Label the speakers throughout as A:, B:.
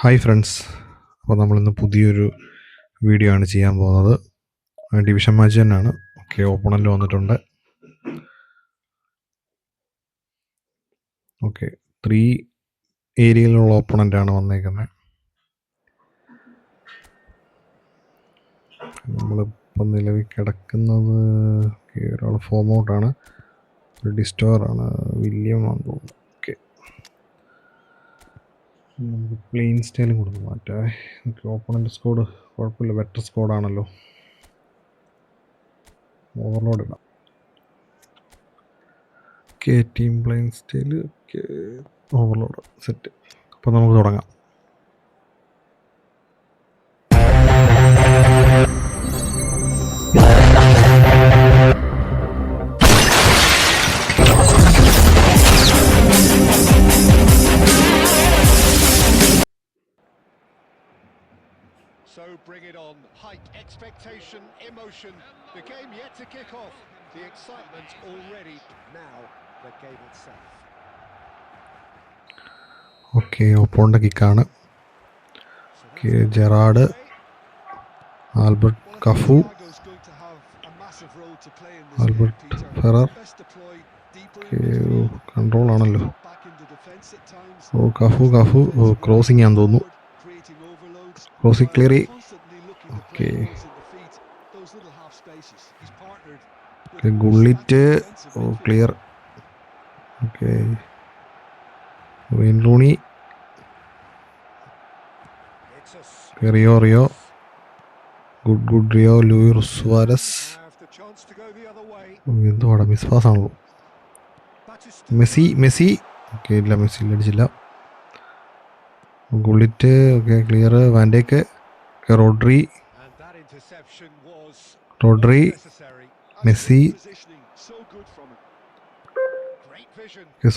A: Hi friends, അപ്പോൾ നമ്മളിന്ന് പുതിയൊരു വീഡിയോ ആണ് ചെയ്യാൻ പോകുന്നത്. ഡിവിഷൻ മാച്ച് തന്നെയാണ്. ഓക്കെ, ഓപ്പണൻ്റ് വന്നിട്ടുണ്ട്. ഓക്കെ, 3 ഏരിയയിലുള്ള ഓപ്പണൻ്റാണ് വന്നേക്കുന്നത്. നമ്മളിപ്പം നിലവിൽ കിടക്കുന്നത് ഒരാൾ ഫോം ഔട്ടാണ്, ഒരു ഡിസ്റ്റോറാണ്, വില്യം ആണെന്ന് തോന്നുന്നു. ഓക്കെ, നമുക്ക് പ്ലെയിൻ സ്റ്റൈലും കൊടുത്ത് മാറ്റാം. ഓക്കെ, ഓപ്പണൻ്റ് സ്കോഡ് കുഴപ്പമില്ല, ബെറ്റർ സ്കോഡാണല്ലോ. ഓവർലോഡ് ഇടാം. Okay, team plain style, okay, overload set. അപ്പോൾ നമുക്ക് തുടങ്ങാം.
B: So bring it on. Hype, expectation, emotion. The game yet to kick off. The excitement already. Now the game itself.
A: Okay, opponent കിക്കാണ്. Okay, Gerrard, Albert Cafu, Albert Ferrer. Control ആണല്ലോ. ഓ Cafu crossing ആണെന്ന് തോന്നുന്നു. Crossing clear. Okay, Gullit clear. Okay, Wayne Rooney, Rio good Rio, Luis Suarez. എന്തുവാടാ miss pass ആണല്ലോ. Messi okay, ഇല്ല Messi അടിച്ചില്ല. Gullit okay clear. Van Dijk, Rodri, Messi,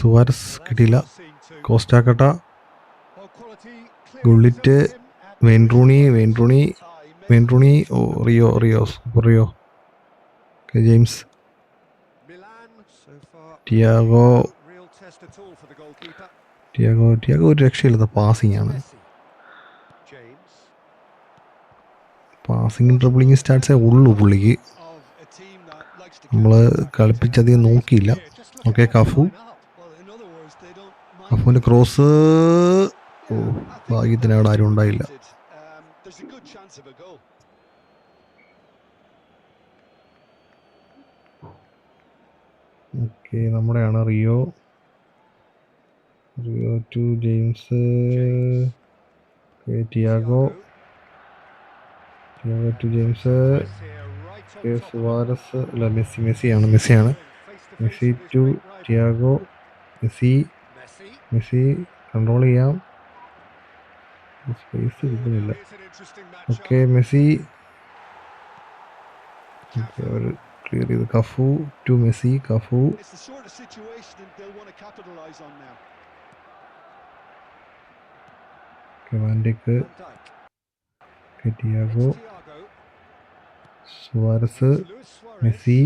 A: Suarez കിട്ടിയില്ല. Costacurta, Gullit, Wayne Rooney, ഓ Rio okay, James, Thiago ഒരു രക്ഷയില്ലാത്ത passing ആണ്. Passing dribbling സ്റ്റാറ്റ്സേ ഉള്ളൂ പുള്ളിക്ക്. നമ്മൾ കളിപ്പിച്ചധികം നോക്കിയില്ല. ഓക്കെ, കഫുവിൻ്റെ ക്രോസ്, ഭാഗ്യത്തിന് അവിടെ ആരും ഉണ്ടായില്ല. ഓക്കെ, നമ്മുടെയാണ് Rio to James, Thiago to James, Suarez അല്ല മെസ്സിയാണ്. Messi to Thiago, Messi control ചെയ്യാം, സ്പേസ് കിട്ടുന്നില്ല. ഓക്കെ, മെസ്സി അവർ ക്ലിയർ ചെയ്ത്. Cafu to Messi, Van Dijk, Thiago, Suarez, Messi,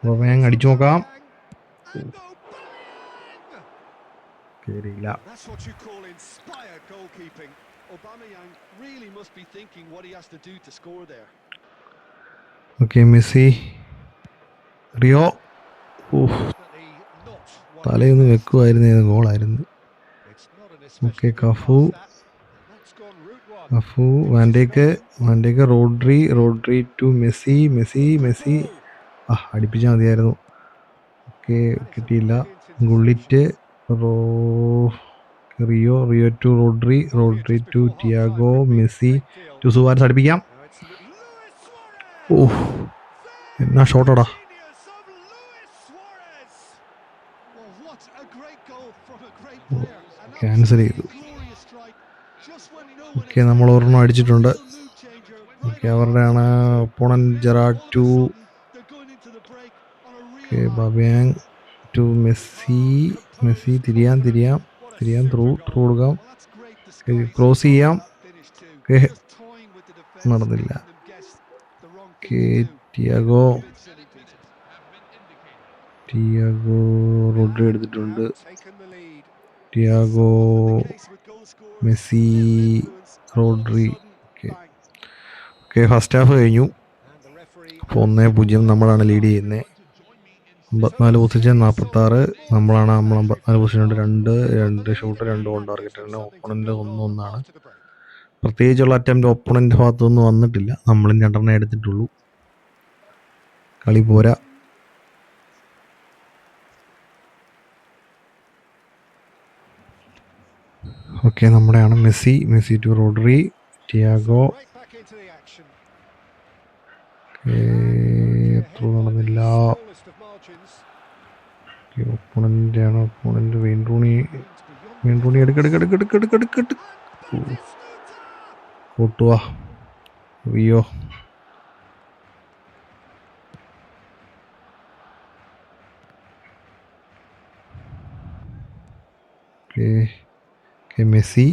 A: Aubameyang അടിച്ചു നോക്കാം. കേറിയില്ല. ഓക്കെ, മെസ്സി, റിയോ തലയൊന്ന് വെക്കുമായിരുന്നു, ഗോളായിരുന്നു. Okay, Cafu, Van Dijk, Rodri to Messi അടിപ്പിച്ചാൽ മതിയായിരുന്നു. ഓക്കെ, കിട്ടിയില്ല. Gullit, Rio to Rodri to Thiago, Messi to Suarez. അടിപ്പിക്കാം. എന്നാ ഷോട്ടടാ. ക്യാൻസൽ ചെയ്തു. ഓക്കെ, നമ്മൾ ഒരെണ്ണം അടിച്ചിട്ടുണ്ട്. ഓക്കെ, അവരുടെയാണ് opponent. Gerrard to Aubameyang to Messi തിരിയാം ത്രൂ കൊടുക്കാം. ക്രോസ് ചെയ്യാം. നടന്നില്ല. ടിയാഗോ റോഡ്രി എടുത്തിട്ടുണ്ട്. Thiago Messi, Rodri. Okay first half കഴിഞ്ഞു. അപ്പോൾ 1-0 നമ്മളാണ് ലീഡ് ചെയ്യുന്നത്. 54 പൊസിഷൻ 46 നമ്മളാണ്. 54 പൊസിഷൻ ഉണ്ട്. രണ്ട് ഷൂട്ട് 2 ഓൺ ടാർഗറ്റ്. ഓപ്പണൻ്റ് 1-1. പ്രത്യേകിച്ചുള്ള അറ്റംപ്റ്റ് ഓപ്പണൻ്റ് ഭാഗത്തൊന്നും വന്നിട്ടില്ല. നമ്മളും 2 എടുത്തിട്ടുള്ളൂ. കളി പോരാ. ഓക്കെ നമ്മുടെയാണ് Messi to Rodri, Thiago. Through നടന്നില്ല. ഓപ്പണൻ്റ് വെയിൻ റൂണി എടുക്കെടുക്കെടുക്കെടുക്കെടുക്കെടുക്കെടുക്കെടുക്കെടുക്ക് കൂട്ടുവാ. അയ്യോ മെസ്സി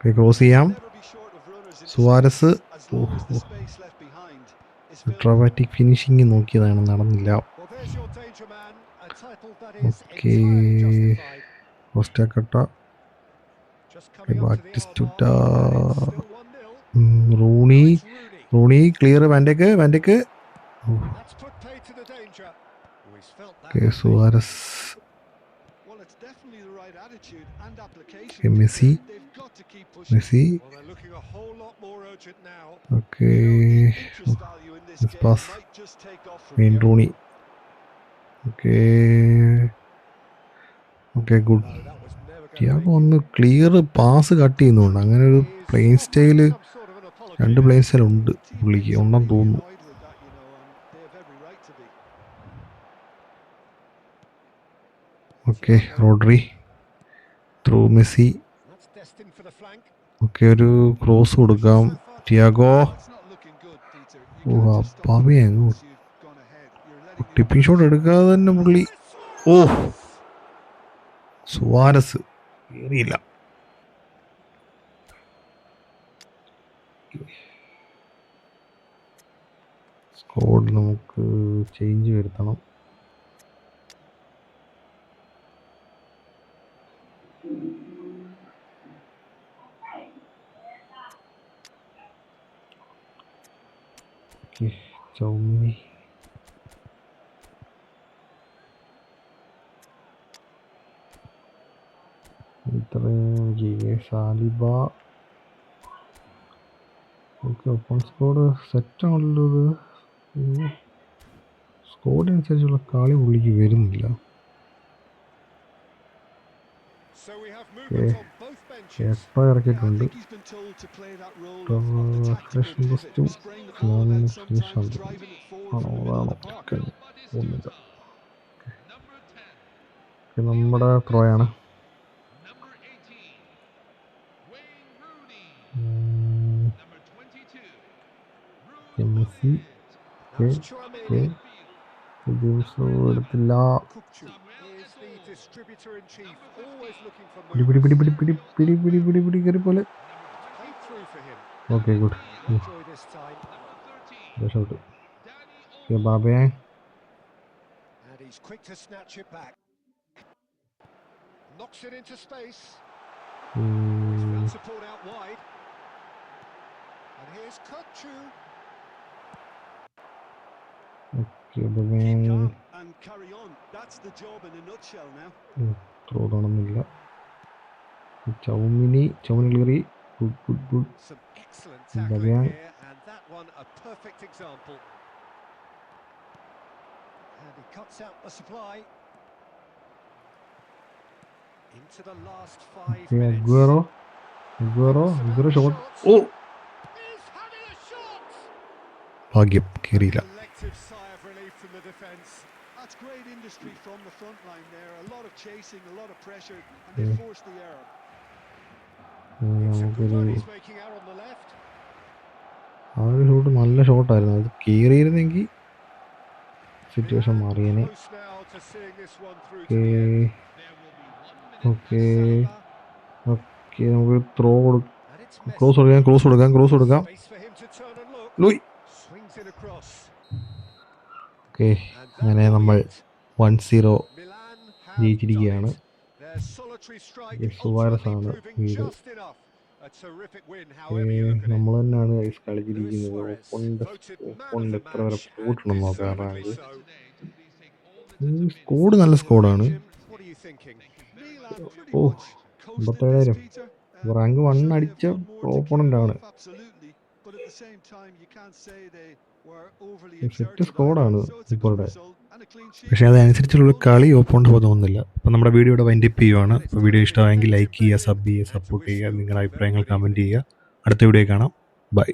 A: ക്രോസ് ചെയ്യാം. സുവാരസ് ഡ്രാമാറ്റിക് ഫിനിഷിങ് നോക്കിയതാണ്, നടന്നില്ല. Okay Costacurta, Batistuta, Rooney clear. Van Dijk. Okay Suarez. Messi. Okay pass Wayne Rooney. Okay good. Thiago ഒന്ന് ക്ലിയർ പാസ് കട്ട് ചെയ്യുന്നുണ്ട്. അങ്ങനെ ഒരു പ്ലെയിൻ സ്റ്റൈല്, 2 പ്ലെയിൻ സ്റ്റൈൽ ഉണ്ട് പുള്ളിക്ക്, ഉണ്ടെന്ന് തോന്നുന്നു. Okay Rodri through Messi. Okay ഒരു ക്രോസ് കൊടുക്കാം. ടിയാഗോ. ടിപ്പിംഗ് ഷോട്ട് എടുക്കാതെ തന്നെ പുള്ളി. സുവാരസ് കയറിയില്ല. സ്കോഡ് നമുക്ക് ചേഞ്ച് വരുത്തണം. Chouameni Saliba. Okay open squad സെറ്റാണല്ലോ. ഇത് സ്കോഡിനനുസരിച്ചുള്ള കളി പുള്ളിക്ക് വരുന്നില്ല. എട്ടോ ഇറക്കിയിട്ടുണ്ട്. നമ്മുടെ ത്രോയാണ്. മെസ്സി എടുത്തില്ല. പിടി കയറി പോലെ. Okay good shot. ബാബയെ ത്രോ നടന്നില്ല. ചൗമിനി കയറി. ഗുഡ്. Aguero shot. ഭാഗ്യം കയറിയില്ല.
B: That's great industry from the front line there. A lot of chasing, a lot of pressure, and they forced the error. It's a good one he's making out on the left.
A: ആ ഒരു shot നല്ല ഷോട്ടായിരുന്നു. അത് കയറിയിരുന്നെങ്കിൽ situation മാറിയേനെ. Okay നമുക്ക് cross കൊടുക്കാം. Okay അങ്ങനെ നമ്മൾ 1-0 ജയിച്ചിരിക്കുകയാണ്.
B: Military strike
A: Suarez
B: ultimately
A: ആണ്
B: proving
A: വീട്.
B: just enough. A terrific win, however you look at it.
A: നമ്മൾ തന്നെയാണ്
B: Luis
A: കളിച്ചിരിക്കുന്നത്.
B: Suarez, voted man of
A: ഓപ്പോണ്ട്
B: the
A: എത്ര വരെ
B: match, and
A: പോയിട്ടുണ്ടെന്ന് നോക്കാം
B: deservedly
A: റാങ്ക്.
B: so.
A: സ്കോഡ് നല്ല സ്കോഡാണ്.
B: Jim, what are you thinking?
C: Milan pretty
A: oh
C: much coasted this,
A: 57,000
C: Peter.
A: Rank
C: I'm
A: 1
C: sure they've
A: അടിച്ച
C: done more to
A: opponent
C: kick it
A: ആണ്.
C: off, absolutely. But at the same time, you can't say they were overly
A: set
C: exerted
A: സ്കോഡാണ്
C: either. So it's a good
A: ഇപ്പോഴുടെ.
C: result and a clean sheet.
A: പക്ഷേ അതനുസരിച്ചുള്ള കളി ഓപ്പോണ്ട് തോന്നുന്നില്ല. അപ്പം നമ്മുടെ വീഡിയോയുടെ wind up ചെയ്യുവാണ്. അപ്പോൾ വീഡിയോ ഇഷ്ടമായെങ്കിൽ ലൈക്ക് ചെയ്യുക, സബ് ചെയ്യുക, സപ്പോർട്ട് ചെയ്യുക. നിങ്ങളുടെ അഭിപ്രായങ്ങൾ കമൻറ്റ് ചെയ്യുക. അടുത്ത വീഡിയോ കാണാം. ബൈ.